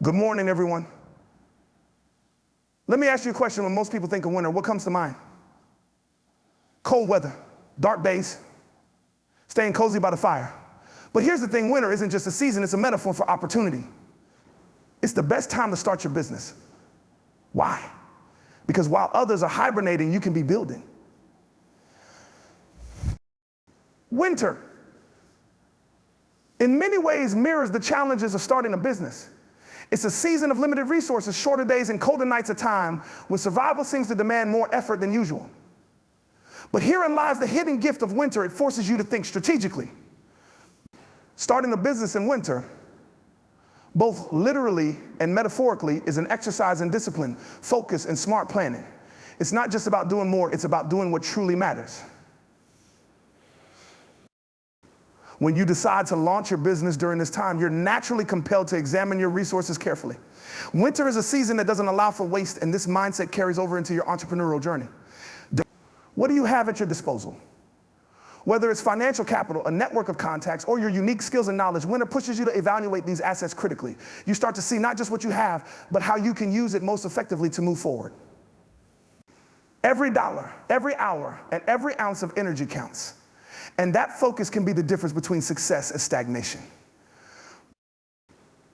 Good morning, everyone. Let me ask you a question. When most people think of winter, what comes to mind? Cold weather, dark days, staying cozy by the fire. But here's the thing, winter isn't just a season, it's a metaphor for opportunity. It's the best time to start your business. Why? Because while others are hibernating, you can be building. Winter, in many ways, mirrors the challenges of starting a business. It's a season of limited resources, shorter days and colder nights of time, when survival seems to demand more effort than usual. But herein lies the hidden gift of winter. It forces you to think strategically. Starting a business in winter, both literally and metaphorically, is an exercise in discipline, focus, and smart planning. It's not just about doing more, it's about doing what truly matters. When you decide to launch your business during this time, you're naturally compelled to examine your resources carefully. Winter is a season that doesn't allow for waste, and this mindset carries over into your entrepreneurial journey. What do you have at your disposal? Whether it's financial capital, a network of contacts, or your unique skills and knowledge, winter pushes you to evaluate these assets critically. You start to see not just what you have, but how you can use it most effectively to move forward. Every dollar, every hour, and every ounce of energy counts. And that focus can be the difference between success and stagnation.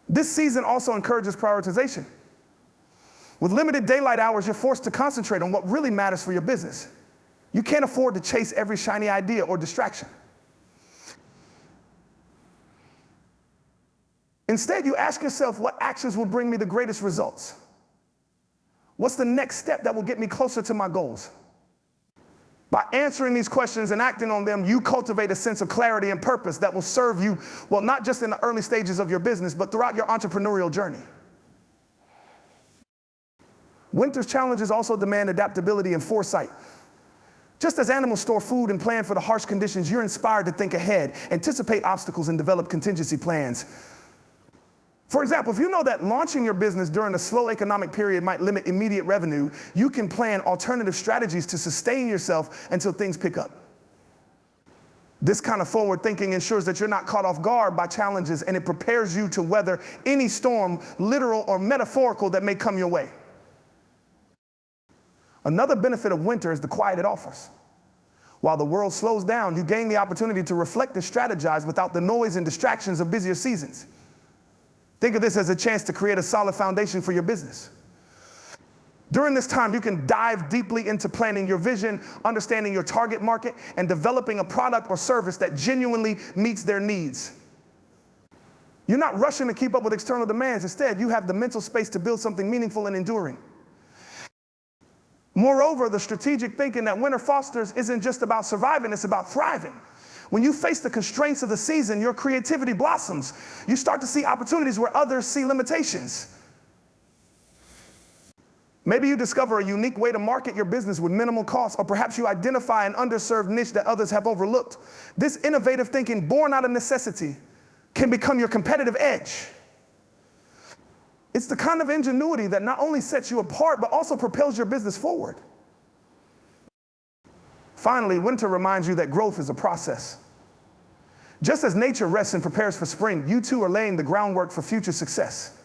This season also encourages prioritization. With limited daylight hours, you're forced to concentrate on what really matters for your business. You can't afford to chase every shiny idea or distraction. Instead, you ask yourself, what actions will bring me the greatest results? What's the next step that will get me closer to my goals? By answering these questions and acting on them, you cultivate a sense of clarity and purpose that will serve you, well, not just in the early stages of your business, but throughout your entrepreneurial journey. Winter's challenges also demand adaptability and foresight. Just as animals store food and plan for the harsh conditions, you're inspired to think ahead, anticipate obstacles, and develop contingency plans. For example, if you know that launching your business during a slow economic period might limit immediate revenue, you can plan alternative strategies to sustain yourself until things pick up. This kind of forward thinking ensures that you're not caught off guard by challenges, and it prepares you to weather any storm, literal or metaphorical, that may come your way. Another benefit of winter is the quiet it offers. While the world slows down, you gain the opportunity to reflect and strategize without the noise and distractions of busier seasons. Think of this as a chance to create a solid foundation for your business. During this time, you can dive deeply into planning your vision, understanding your target market, and developing a product or service that genuinely meets their needs. You're not rushing to keep up with external demands. Instead, you have the mental space to build something meaningful and enduring. Moreover, the strategic thinking that winter fosters isn't just about surviving, it's about thriving. When you face the constraints of the season, your creativity blossoms. You start to see opportunities where others see limitations. Maybe you discover a unique way to market your business with minimal cost, or perhaps you identify an underserved niche that others have overlooked. This innovative thinking, born out of necessity, can become your competitive edge. It's the kind of ingenuity that not only sets you apart, but also propels your business forward. Finally, winter reminds you that growth is a process. Just as nature rests and prepares for spring, you too are laying the groundwork for future success.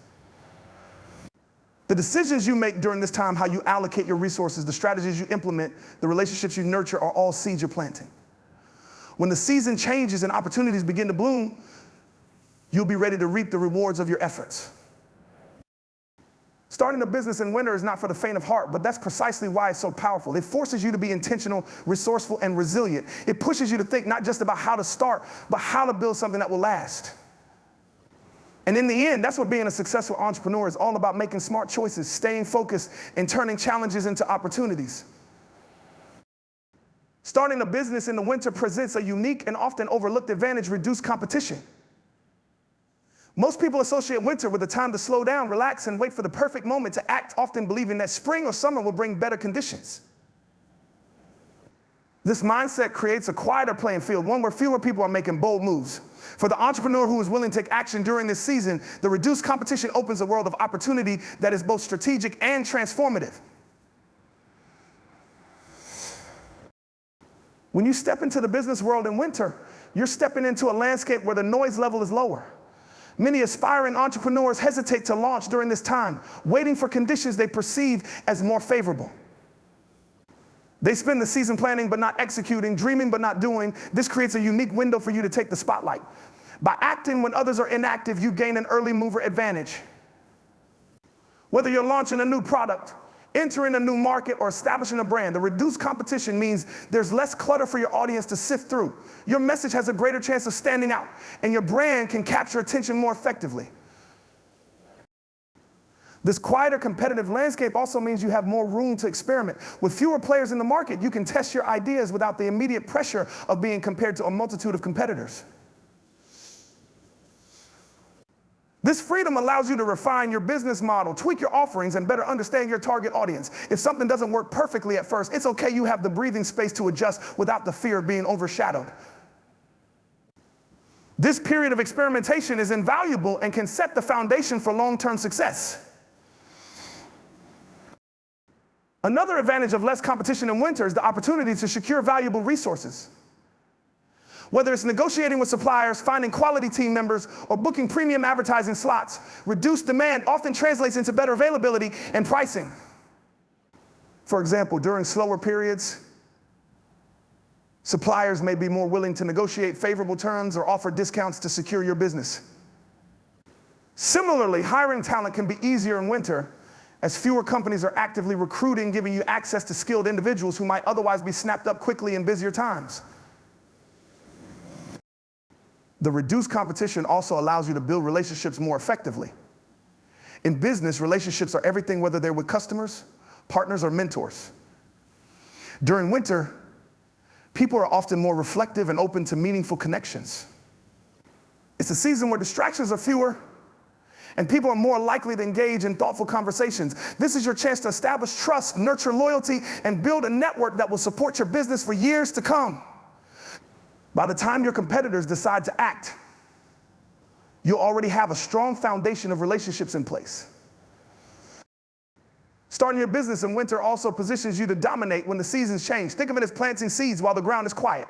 The decisions you make during this time, how you allocate your resources, the strategies you implement, the relationships you nurture, are all seeds you're planting. When the season changes and opportunities begin to bloom, you'll be ready to reap the rewards of your efforts. Starting a business in winter is not for the faint of heart, but that's precisely why it's so powerful. It forces you to be intentional, resourceful, and resilient. It pushes you to think not just about how to start, but how to build something that will last. And in the end, that's what being a successful entrepreneur is all about: making smart choices, staying focused, and turning challenges into opportunities. Starting a business in the winter presents a unique and often overlooked advantage: reduced competition. Most people associate winter with a time to slow down, relax, and wait for the perfect moment to act, often believing that spring or summer will bring better conditions. This mindset creates a quieter playing field, one where fewer people are making bold moves. For the entrepreneur who is willing to take action during this season, the reduced competition opens a world of opportunity that is both strategic and transformative. When you step into the business world in winter, you're stepping into a landscape where the noise level is lower. Many aspiring entrepreneurs hesitate to launch during this time, waiting for conditions they perceive as more favorable. They spend the season planning but not executing, dreaming but not doing. This creates a unique window for you to take the spotlight. By acting when others are inactive, you gain an early mover advantage. Whether you're launching a new product, entering a new market, or establishing a brand, the reduced competition means there's less clutter for your audience to sift through. Your message has a greater chance of standing out, and your brand can capture attention more effectively. This quieter competitive landscape also means you have more room to experiment. With fewer players in the market, you can test your ideas without the immediate pressure of being compared to a multitude of competitors. This freedom allows you to refine your business model, tweak your offerings, and better understand your target audience. If something doesn't work perfectly at first, it's okay. You have the breathing space to adjust without the fear of being overshadowed. This period of experimentation is invaluable and can set the foundation for long-term success. Another advantage of less competition in winter is the opportunity to secure valuable resources. Whether it's negotiating with suppliers, finding quality team members, or booking premium advertising slots, reduced demand often translates into better availability and pricing. For example, during slower periods, suppliers may be more willing to negotiate favorable terms or offer discounts to secure your business. Similarly, hiring talent can be easier in winter as fewer companies are actively recruiting, giving you access to skilled individuals who might otherwise be snapped up quickly in busier times. The reduced competition also allows you to build relationships more effectively. In business, relationships are everything, whether they're with customers, partners, or mentors. During winter, people are often more reflective and open to meaningful connections. It's a season where distractions are fewer and people are more likely to engage in thoughtful conversations. This is your chance to establish trust, nurture loyalty, and build a network that will support your business for years to come. By the time your competitors decide to act, you'll already have a strong foundation of relationships in place. Starting your business in winter also positions you to dominate when the seasons change. Think of it as planting seeds while the ground is quiet.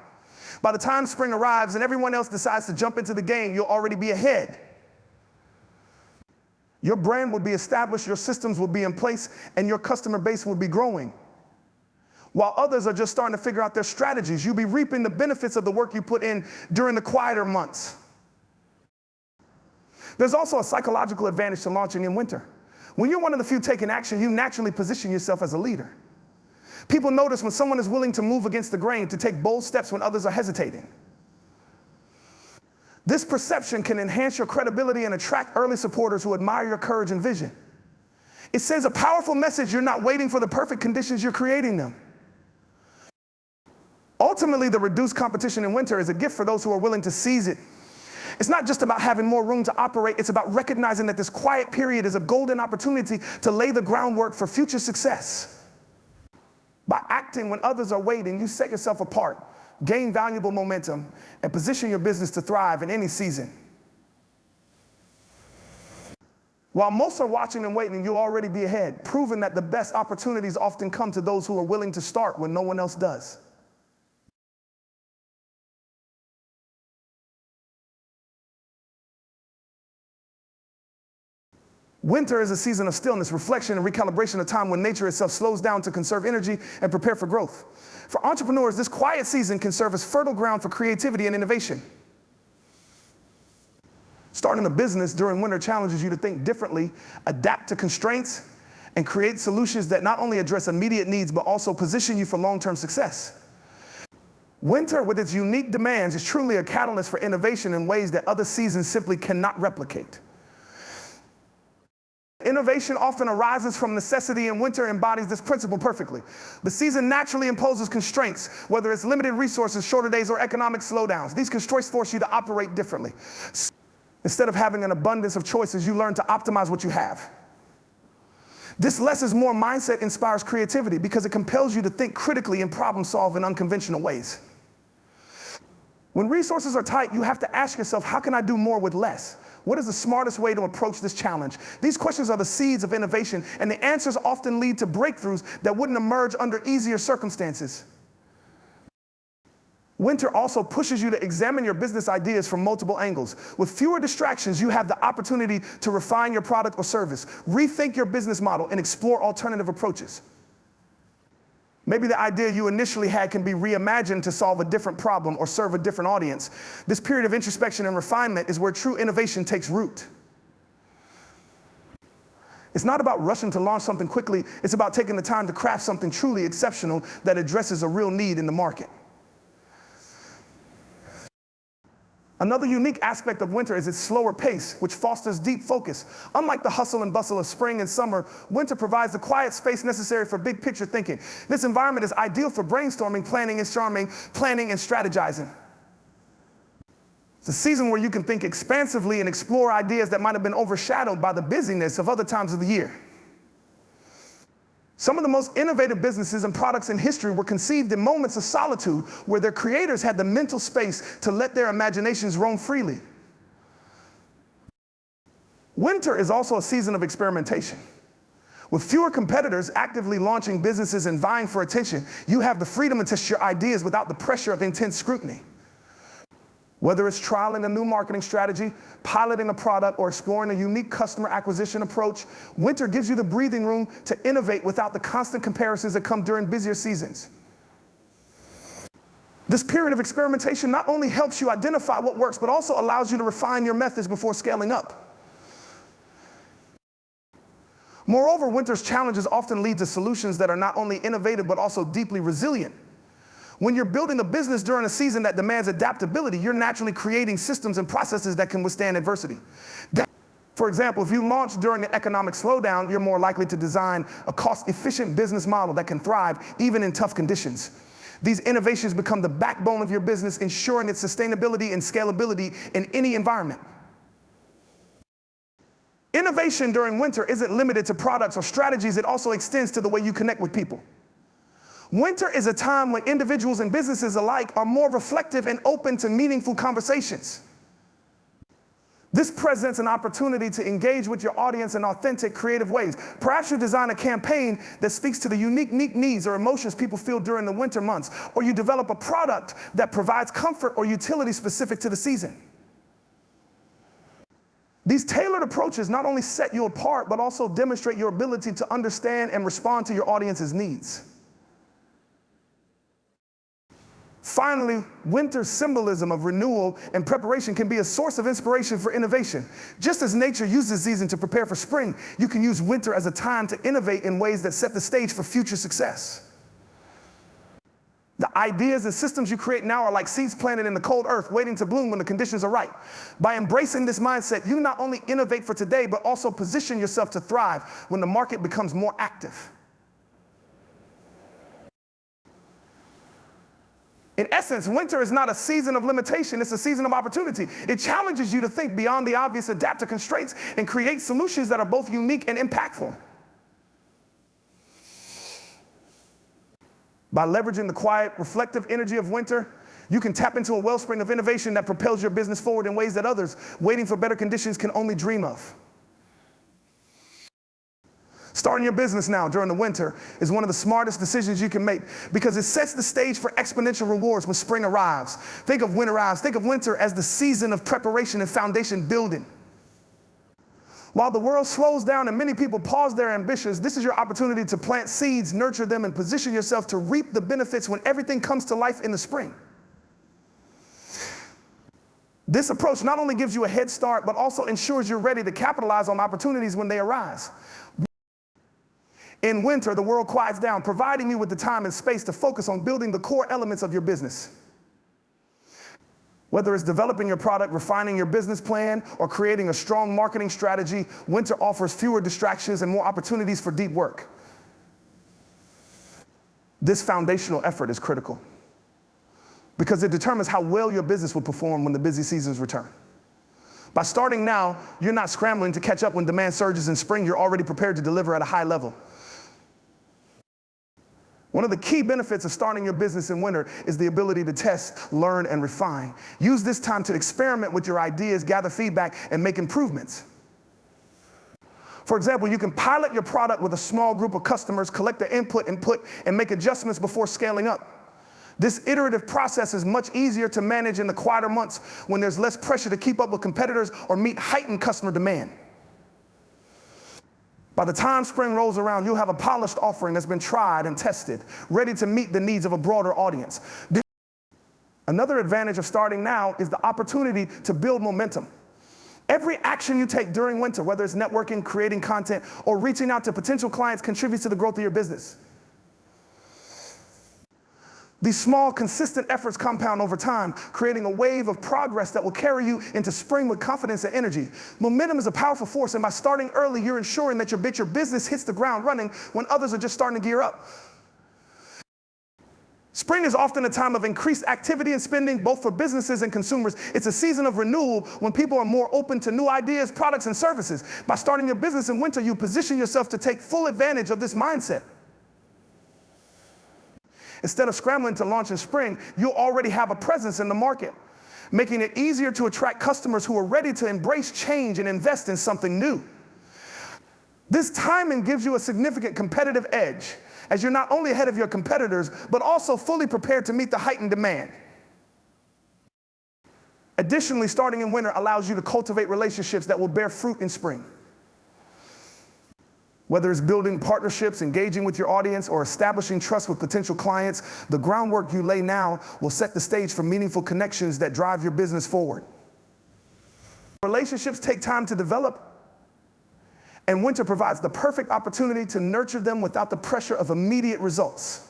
By the time spring arrives and everyone else decides to jump into the game, you'll already be ahead. Your brand will be established, your systems will be in place, and your customer base will be growing. While others are just starting to figure out their strategies, you'll be reaping the benefits of the work you put in during the quieter months. There's also a psychological advantage to launching in winter. When you're one of the few taking action, you naturally position yourself as a leader. People notice when someone is willing to move against the grain, to take bold steps when others are hesitating. This perception can enhance your credibility and attract early supporters who admire your courage and vision. It sends a powerful message: you're not waiting for the perfect conditions, you're creating them. Ultimately, the reduced competition in winter is a gift for those who are willing to seize it. It's not just about having more room to operate, it's about recognizing that this quiet period is a golden opportunity to lay the groundwork for future success. By acting when others are waiting, you set yourself apart, gain valuable momentum, and position your business to thrive in any season. While most are watching and waiting, you'll already be ahead, proving that the best opportunities often come to those who are willing to start when no one else does. Winter is a season of stillness, reflection, and recalibration, a time when nature itself slows down to conserve energy and prepare for growth. For entrepreneurs, this quiet season can serve as fertile ground for creativity and innovation. Starting a business during winter challenges you to think differently, adapt to constraints, and create solutions that not only address immediate needs, but also position you for long-term success. Winter, with its unique demands, is truly a catalyst for innovation in ways that other seasons simply cannot replicate. Innovation often arises from necessity, and winter embodies this principle perfectly. The season naturally imposes constraints, whether it's limited resources, shorter days, or economic slowdowns. These constraints force you to operate differently. Instead of having an abundance of choices, you learn to optimize what you have. This less is more mindset inspires creativity because it compels you to think critically and problem solve in unconventional ways. When resources are tight, you have to ask yourself, how can I do more with less? What is the smartest way to approach this challenge? These questions are the seeds of innovation, and the answers often lead to breakthroughs that wouldn't emerge under easier circumstances. Winter also pushes you to examine your business ideas from multiple angles. With fewer distractions, you have the opportunity to refine your product or service, rethink your business model, and explore alternative approaches. Maybe the idea you initially had can be reimagined to solve a different problem or serve a different audience. This period of introspection and refinement is where true innovation takes root. It's not about rushing to launch something quickly. It's about taking the time to craft something truly exceptional that addresses a real need in the market. Another unique aspect of winter is its slower pace, which fosters deep focus. Unlike the hustle and bustle of spring and summer, winter provides the quiet space necessary for big picture thinking. This environment is ideal for brainstorming, planning and strategizing. It's a season where you can think expansively and explore ideas that might have been overshadowed by the busyness of other times of the year. Some of the most innovative businesses and products in history were conceived in moments of solitude where their creators had the mental space to let their imaginations roam freely. Winter is also a season of experimentation. With fewer competitors actively launching businesses and vying for attention, you have the freedom to test your ideas without the pressure of intense scrutiny. Whether it's trialing a new marketing strategy, piloting a product, or exploring a unique customer acquisition approach, winter gives you the breathing room to innovate without the constant comparisons that come during busier seasons. This period of experimentation not only helps you identify what works, but also allows you to refine your methods before scaling up. Moreover, winter's challenges often lead to solutions that are not only innovative, but also deeply resilient. When you're building a business during a season that demands adaptability, you're naturally creating systems and processes that can withstand adversity. For example, if you launch during an economic slowdown, you're more likely to design a cost-efficient business model that can thrive even in tough conditions. These innovations become the backbone of your business, ensuring its sustainability and scalability in any environment. Innovation during winter isn't limited to products or strategies, it also extends to the way you connect with people. Winter is a time when individuals and businesses alike are more reflective and open to meaningful conversations. This presents an opportunity to engage with your audience in authentic, creative ways. Perhaps you design a campaign that speaks to the unique needs or emotions people feel during the winter months, or you develop a product that provides comfort or utility specific to the season. These tailored approaches not only set you apart, but also demonstrate your ability to understand and respond to your audience's needs. Finally, winter's symbolism of renewal and preparation can be a source of inspiration for innovation. Just as nature uses season to prepare for spring, you can use winter as a time to innovate in ways that set the stage for future success. The ideas and systems you create now are like seeds planted in the cold earth, waiting to bloom when the conditions are right. By embracing this mindset, you not only innovate for today, but also position yourself to thrive when the market becomes more active. In essence, winter is not a season of limitation, it's a season of opportunity. It challenges you to think beyond the obvious, adapt to constraints, and create solutions that are both unique and impactful. By leveraging the quiet, reflective energy of winter, you can tap into a wellspring of innovation that propels your business forward in ways that others waiting for better conditions can only dream of. Starting your business now during the winter is one of the smartest decisions you can make because it sets the stage for exponential rewards when spring arrives. Think of winter as the season of preparation and foundation building. While the world slows down and many people pause their ambitions, this is your opportunity to plant seeds, nurture them, and position yourself to reap the benefits when everything comes to life in the spring. This approach not only gives you a head start, but also ensures you're ready to capitalize on opportunities when they arise. In winter, the world quiets down, providing you with the time and space to focus on building the core elements of your business. Whether it's developing your product, refining your business plan, or creating a strong marketing strategy, winter offers fewer distractions and more opportunities for deep work. This foundational effort is critical because it determines how well your business will perform when the busy seasons return. By starting now, you're not scrambling to catch up when demand surges in spring. You're already prepared to deliver at a high level. One of the key benefits of starting your business in winter is the ability to test, learn, and refine. Use this time to experiment with your ideas, gather feedback, and make improvements. For example, you can pilot your product with a small group of customers, collect their input, and make adjustments before scaling up. This iterative process is much easier to manage in the quieter months when there's less pressure to keep up with competitors or meet heightened customer demand. By the time spring rolls around, you'll have a polished offering that's been tried and tested, ready to meet the needs of a broader audience. Another advantage of starting now is the opportunity to build momentum. Every action you take during winter, whether it's networking, creating content, or reaching out to potential clients, contributes to the growth of your business. These small, consistent efforts compound over time, creating a wave of progress that will carry you into spring with confidence and energy. Momentum is a powerful force, and by starting early, you're ensuring that your business hits the ground running when others are just starting to gear up. Spring is often a time of increased activity and spending, both for businesses and consumers. It's a season of renewal when people are more open to new ideas, products, and services. By starting your business in winter, you position yourself to take full advantage of this mindset. Instead of scrambling to launch in spring, you'll already have a presence in the market, making it easier to attract customers who are ready to embrace change and invest in something new. This timing gives you a significant competitive edge, as you're not only ahead of your competitors, but also fully prepared to meet the heightened demand. Additionally, starting in winter allows you to cultivate relationships that will bear fruit in spring. Whether it's building partnerships, engaging with your audience, or establishing trust with potential clients, the groundwork you lay now will set the stage for meaningful connections that drive your business forward. Relationships take time to develop, and winter provides the perfect opportunity to nurture them without the pressure of immediate results.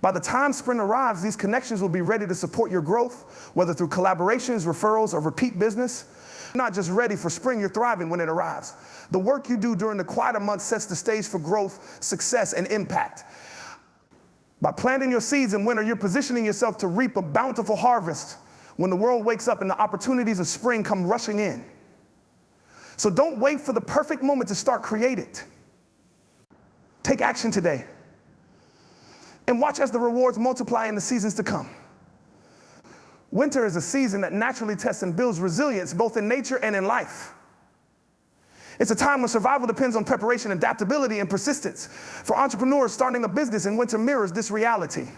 By the time spring arrives, these connections will be ready to support your growth, whether through collaborations, referrals, or repeat business. You're not just ready for spring, you're thriving when it arrives. The work you do during the quieter months sets the stage for growth, success, and impact. By planting your seeds in winter, you're positioning yourself to reap a bountiful harvest when the world wakes up and the opportunities of spring come rushing in. So don't wait for the perfect moment to start, create it. Take action today, and watch as the rewards multiply in the seasons to come. Winter is a season that naturally tests and builds resilience both in nature and in life. It's a time when survival depends on preparation, adaptability, and persistence. For entrepreneurs, starting a business in winter mirrors this reality.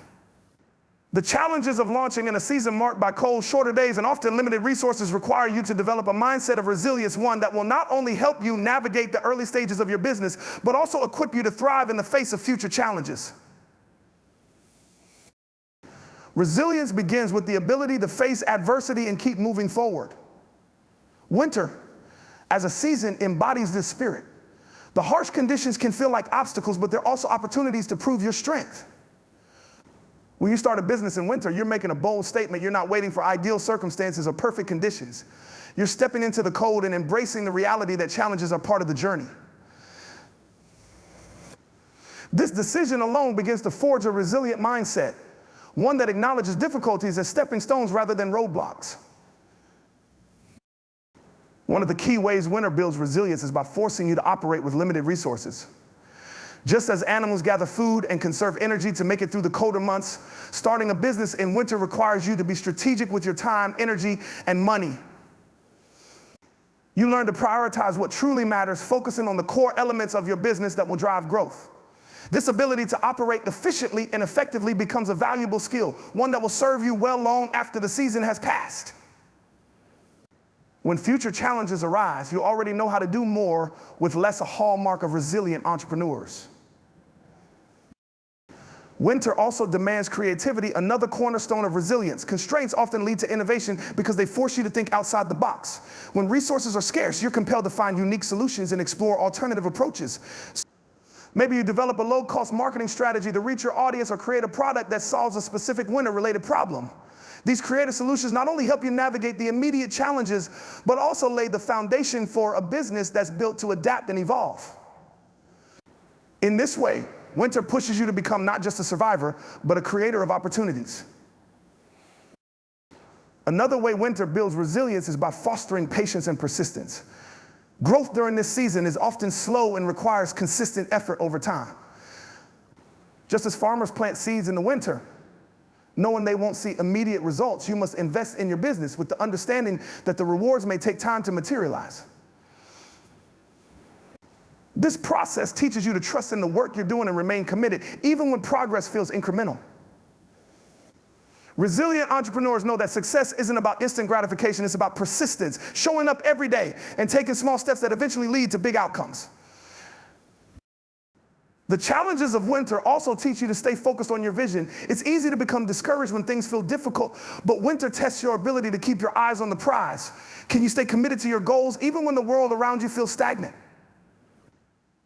The challenges of launching in a season marked by cold, shorter days and often limited resources require you to develop a mindset of resilience, one that will not only help you navigate the early stages of your business, but also equip you to thrive in the face of future challenges. Resilience begins with the ability to face adversity and keep moving forward. Winter, as a season, embodies this spirit. The harsh conditions can feel like obstacles, but they're also opportunities to prove your strength. When you start a business in winter, you're making a bold statement. You're not waiting for ideal circumstances or perfect conditions. You're stepping into the cold and embracing the reality that challenges are part of the journey. This decision alone begins to forge a resilient mindset, one that acknowledges difficulties as stepping stones rather than roadblocks. One of the key ways winter builds resilience is by forcing you to operate with limited resources. Just as animals gather food and conserve energy to make it through the colder months, starting a business in winter requires you to be strategic with your time, energy, and money. You learn to prioritize what truly matters, focusing on the core elements of your business that will drive growth. This ability to operate efficiently and effectively becomes a valuable skill, one that will serve you well long after the season has passed. When future challenges arise, you already know how to do more with less, a hallmark of resilient entrepreneurs. Winter also demands creativity, another cornerstone of resilience. Constraints often lead to innovation because they force you to think outside the box. When resources are scarce, you're compelled to find unique solutions and explore alternative approaches. Maybe you develop a low-cost marketing strategy to reach your audience or create a product that solves a specific winter-related problem. These creative solutions not only help you navigate the immediate challenges, but also lay the foundation for a business that's built to adapt and evolve. In this way, winter pushes you to become not just a survivor, but a creator of opportunities. Another way winter builds resilience is by fostering patience and persistence. Growth during this season is often slow and requires consistent effort over time. Just as farmers plant seeds in the winter, knowing they won't see immediate results, you must invest in your business with the understanding that the rewards may take time to materialize. This process teaches you to trust in the work you're doing and remain committed, even when progress feels incremental. Resilient entrepreneurs know that success isn't about instant gratification, it's about persistence, showing up every day and taking small steps that eventually lead to big outcomes. The challenges of winter also teach you to stay focused on your vision. It's easy to become discouraged when things feel difficult, but winter tests your ability to keep your eyes on the prize. Can you stay committed to your goals even when the world around you feels stagnant?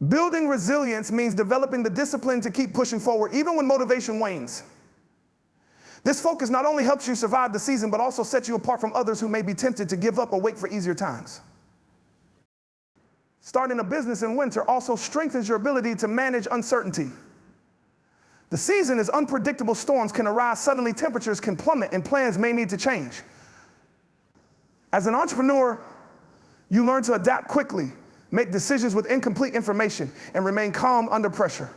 Building resilience means developing the discipline to keep pushing forward even when motivation wanes. This focus not only helps you survive the season, but also sets you apart from others who may be tempted to give up or wait for easier times. Starting a business in winter also strengthens your ability to manage uncertainty. The season is unpredictable. Storms can arise suddenly, temperatures can plummet, and plans may need to change. As an entrepreneur, you learn to adapt quickly, make decisions with incomplete information, and remain calm under pressure.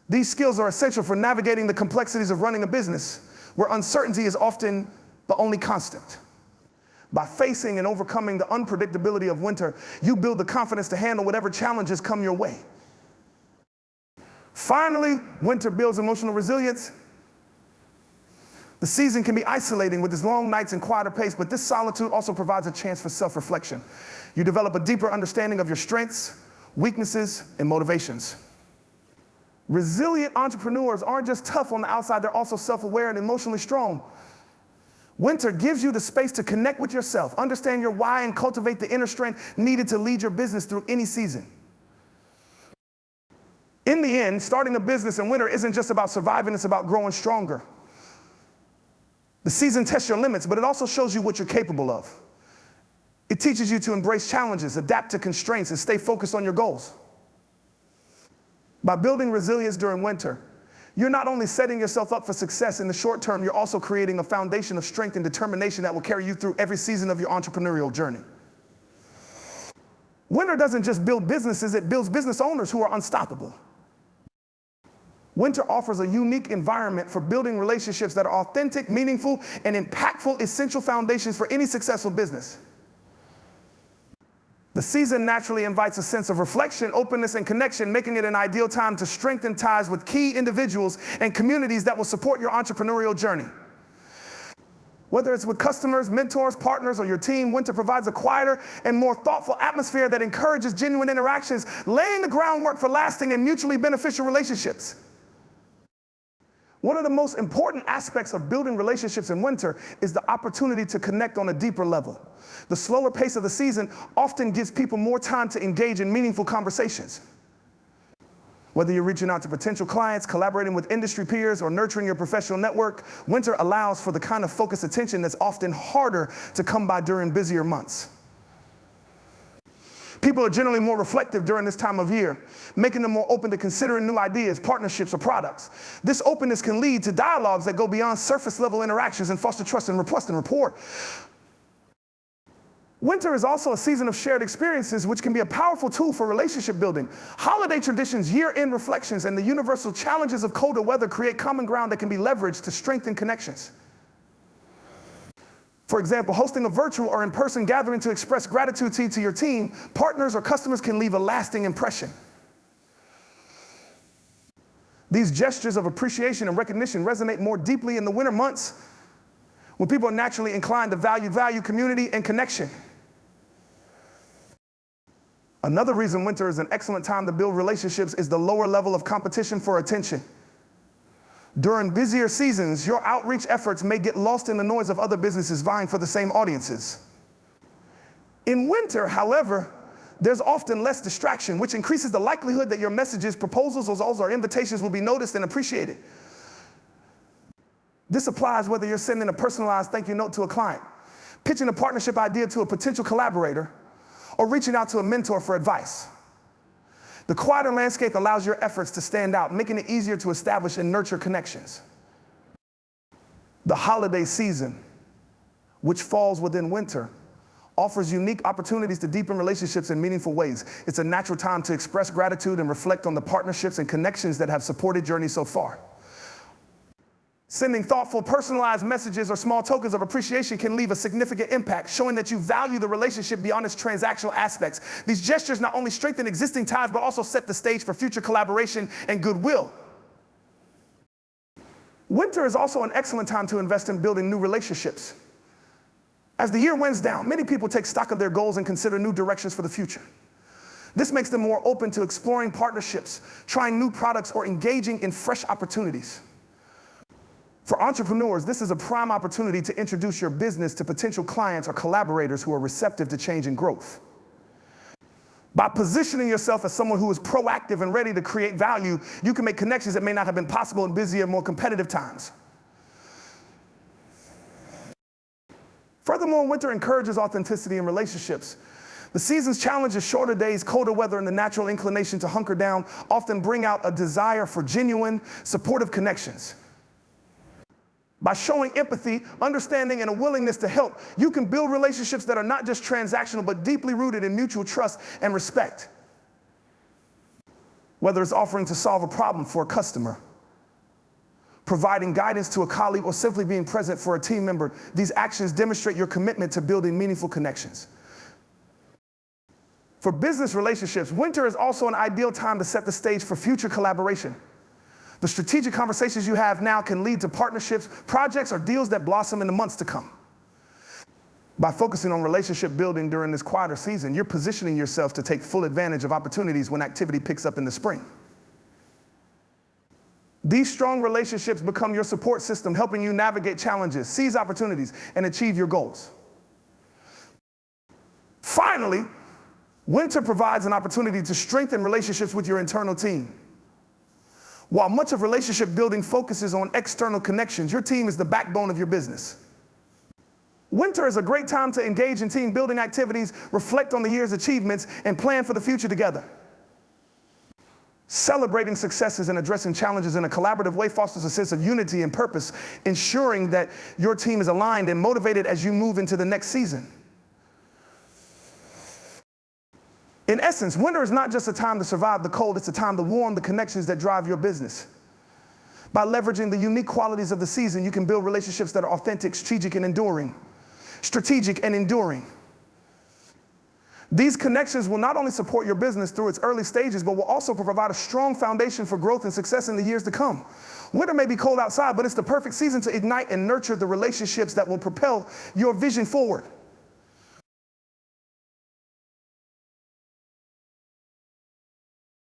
These skills are essential for navigating the complexities of running a business, where uncertainty is often the only constant. By facing and overcoming the unpredictability of winter, you build the confidence to handle whatever challenges come your way. Finally, winter builds emotional resilience. The season can be isolating with its long nights and quieter pace, but this solitude also provides a chance for self-reflection. You develop a deeper understanding of your strengths, weaknesses, and motivations. Resilient entrepreneurs aren't just tough on the outside, they're also self-aware and emotionally strong. Winter gives you the space to connect with yourself, understand your why, and cultivate the inner strength needed to lead your business through any season. In the end, starting a business in winter isn't just about surviving, it's about growing stronger. The season tests your limits, but it also shows you what you're capable of. It teaches you to embrace challenges, adapt to constraints, and stay focused on your goals. By building resilience during winter, you're not only setting yourself up for success in the short term, you're also creating a foundation of strength and determination that will carry you through every season of your entrepreneurial journey. Winter doesn't just build businesses, it builds business owners who are unstoppable. Winter offers a unique environment for building relationships that are authentic, meaningful, and impactful, essential foundations for any successful business. The season naturally invites a sense of reflection, openness, and connection, making it an ideal time to strengthen ties with key individuals and communities that will support your entrepreneurial journey. Whether it's with customers, mentors, partners, or your team, winter provides a quieter and more thoughtful atmosphere that encourages genuine interactions, laying the groundwork for lasting and mutually beneficial relationships. One of the most important aspects of building relationships in winter is the opportunity to connect on a deeper level. The slower pace of the season often gives people more time to engage in meaningful conversations. Whether you're reaching out to potential clients, collaborating with industry peers, or nurturing your professional network, winter allows for the kind of focused attention that's often harder to come by during busier months. People are generally more reflective during this time of year, making them more open to considering new ideas, partnerships, or products. This openness can lead to dialogues that go beyond surface-level interactions and foster trust and rapport. Winter is also a season of shared experiences, which can be a powerful tool for relationship building. Holiday traditions, year-end reflections, and the universal challenges of colder weather create common ground that can be leveraged to strengthen connections. For example, hosting a virtual or in-person gathering to express gratitude to your team, partners, or customers can leave a lasting impression. These gestures of appreciation and recognition resonate more deeply in the winter months, when people are naturally inclined to value community and connection. Another reason winter is an excellent time to build relationships is the lower level of competition for attention. During busier seasons, your outreach efforts may get lost in the noise of other businesses vying for the same audiences. In winter, however, there's often less distraction, which increases the likelihood that your messages, proposals, or invitations will be noticed and appreciated. This applies whether you're sending a personalized thank you note to a client, pitching a partnership idea to a potential collaborator, or reaching out to a mentor for advice. The quieter landscape allows your efforts to stand out, making it easier to establish and nurture connections. The holiday season, which falls within winter, offers unique opportunities to deepen relationships in meaningful ways. It's a natural time to express gratitude and reflect on the partnerships and connections that have supported journey so far. Sending thoughtful, personalized messages or small tokens of appreciation can leave a significant impact, showing that you value the relationship beyond its transactional aspects. These gestures not only strengthen existing ties, but also set the stage for future collaboration and goodwill. Winter is also an excellent time to invest in building new relationships. As the year winds down, many people take stock of their goals and consider new directions for the future. This makes them more open to exploring partnerships, trying new products, or engaging in fresh opportunities. For entrepreneurs, this is a prime opportunity to introduce your business to potential clients or collaborators who are receptive to change and growth. By positioning yourself as someone who is proactive and ready to create value, you can make connections that may not have been possible in busier, more competitive times. Furthermore, winter encourages authenticity in relationships. The season's challenges, shorter days, colder weather, and the natural inclination to hunker down often bring out a desire for genuine, supportive connections. By showing empathy, understanding, and a willingness to help, you can build relationships that are not just transactional, but deeply rooted in mutual trust and respect. Whether it's offering to solve a problem for a customer, providing guidance to a colleague, or simply being present for a team member, these actions demonstrate your commitment to building meaningful connections. For business relationships, winter is also an ideal time to set the stage for future collaboration. The strategic conversations you have now can lead to partnerships, projects, or deals that blossom in the months to come. By focusing on relationship building during this quieter season, you're positioning yourself to take full advantage of opportunities when activity picks up in the spring. These strong relationships become your support system, helping you navigate challenges, seize opportunities, and achieve your goals. Finally, winter provides an opportunity to strengthen relationships with your internal team. While much of relationship building focuses on external connections, your team is the backbone of your business. Winter is a great time to engage in team building activities, reflect on the year's achievements, and plan for the future together. Celebrating successes and addressing challenges in a collaborative way fosters a sense of unity and purpose, ensuring that your team is aligned and motivated as you move into the next season. In essence, winter is not just a time to survive the cold, it's a time to warm the connections that drive your business. By leveraging the unique qualities of the season, you can build relationships that are authentic, strategic, and enduring. These connections will not only support your business through its early stages, but will also provide a strong foundation for growth and success in the years to come. Winter may be cold outside, but it's the perfect season to ignite and nurture the relationships that will propel your vision forward.